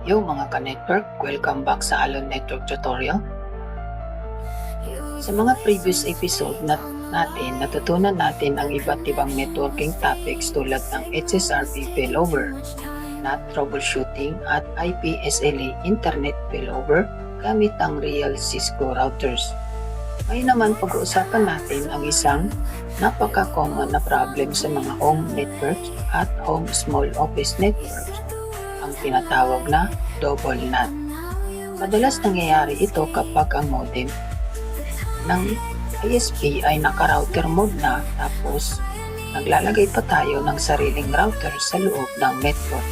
Yo mga ka-network, welcome back sa Alon Network Tutorial. Sa mga previous episode natin, natutunan natin ang iba't ibang networking topics tulad ng HSRP failover, NAT troubleshooting at IP/SLA Internet failover gamit ang real Cisco routers. Ngayon naman pag-uusapan natin ang isang napaka-common na problem sa mga home networks at home small office networks, ang tinatawag na double NAT. Madalas nangyayari ito kapag ang modem ng ISP ay naka-router mode na tapos naglalagay pa tayo ng sariling router sa loob ng network.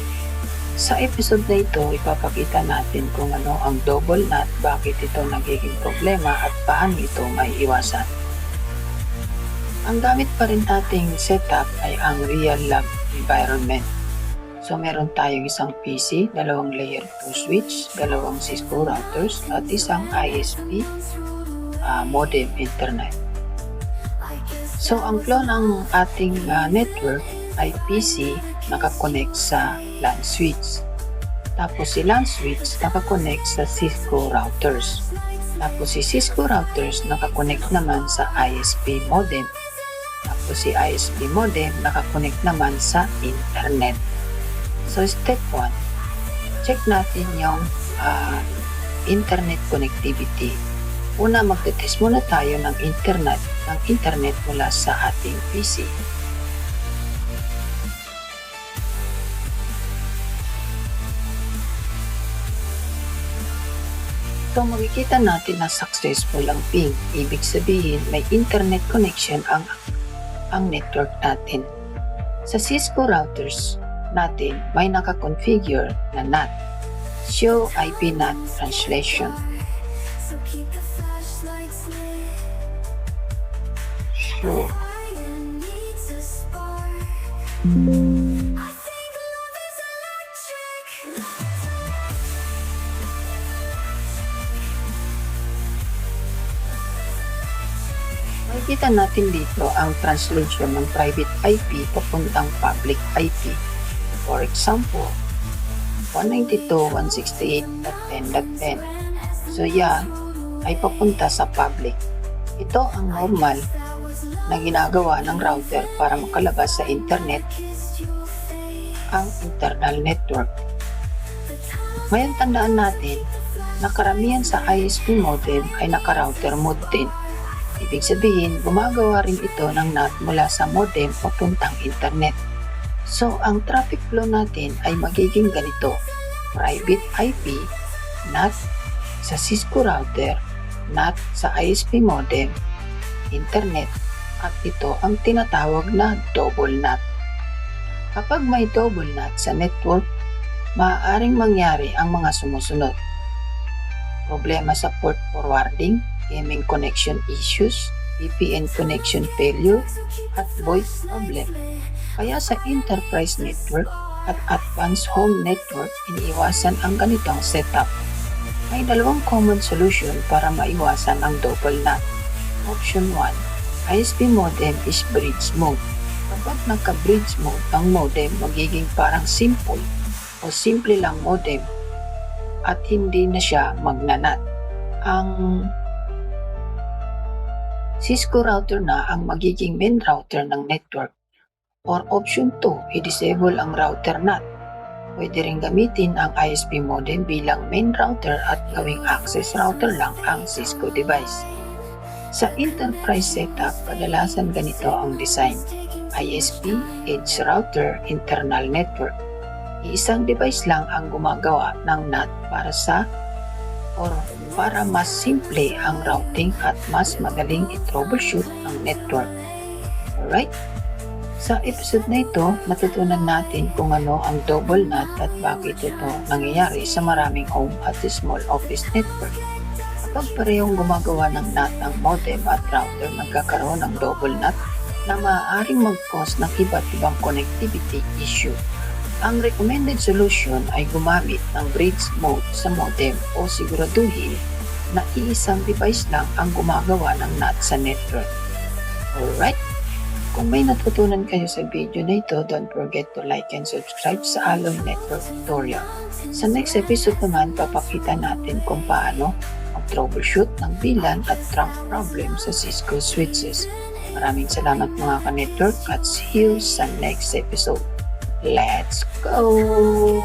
Sa episode na ito, ipapakita natin kung ano ang double NAT, bakit ito nagiging problema at paano ito may iwasan. Ang gamit pa rin nating setup ay ang real lab environment. So meron tayong isang PC, dalawang layer 2 switch, dalawang Cisco routers at isang ISP modem internet. So ang flow ng ating network ay PC nakakonect sa LAN switch. Tapos si LAN switch nakakonect sa Cisco routers. Tapos si Cisco routers nakakonect naman sa ISP modem. Tapos si ISP modem nakakonect naman sa internet. So step 1, check natin yung internet connectivity. Una, magte-test muna tayo ng internet mula sa ating PC. So makikita natin na successful ang ping. Ibig sabihin may internet connection ang network natin. Sa Cisco routers natin may naka-configure na NAT, Show IP NAT Translation. Show. Makikita natin dito ang translation ng private IP papuntang public IP. For example, 192.168.10.10. So yan ay papunta sa public. Ito ang normal na ginagawa ng router para makalabas sa internet ang internal network. Ngayon tandaan natin na karamihan sa ISP modem ay naka-router mode din. Ibig sabihin, gumagawa rin ito ng NAT mula sa modem papuntang internet. So, ang traffic flow natin ay magiging ganito. Private IP, NAT sa Cisco router, NAT sa ISP modem, internet, at ito ang tinatawag na double NAT. Kapag may double NAT sa network, maaaring mangyari ang mga sumusunod. Problema sa port forwarding, gaming connection issues, VPN connection failure, at voice problem. Kaya sa enterprise network at advanced home network, iniiwasan ang ganitong setup. May dalawang common solution para maiwasan ang double NAT. Option 1, ISP modem is bridge mode. Kapag naka-bridge mode ang modem, magiging parang simple o simple lang modem at hindi na siya magnanat. Ang Cisco router na ang magiging main router ng network. Or option 2, i-disable ang router NAT. Pwede rin gamitin ang ISP modem bilang main router at gawing access router lang ang Cisco device. Sa enterprise setup, kadalasan ganito ang design. ISP, edge router, internal network. Iisang device lang ang gumagawa ng NAT para mas simple ang routing at mas madaling i-troubleshoot ang network. Alright? Sa episode na ito, natutunan natin kung ano ang double NAT at bakit ito nangyayari sa maraming home at small office network. Kapag parehong gumagawa ng NAT ang modem at router, magkakaroon ng double NAT na maaaring mag-cause ng iba't ibang connectivity issue. Ang recommended solution ay gumamit ng bridge mode sa modem o siguraduhin na iisang device lang ang gumagawa ng NAT sa network. Alright? Kung may natutunan kayo sa video na ito, don't forget to like and subscribe sa Alloy Network Tutorial. Sa next episode naman, papakita natin kung paano mag-troubleshoot ng VLAN at trunk problem sa Cisco switches. Maraming salamat mga ka-network at see you sa next episode. Let's go!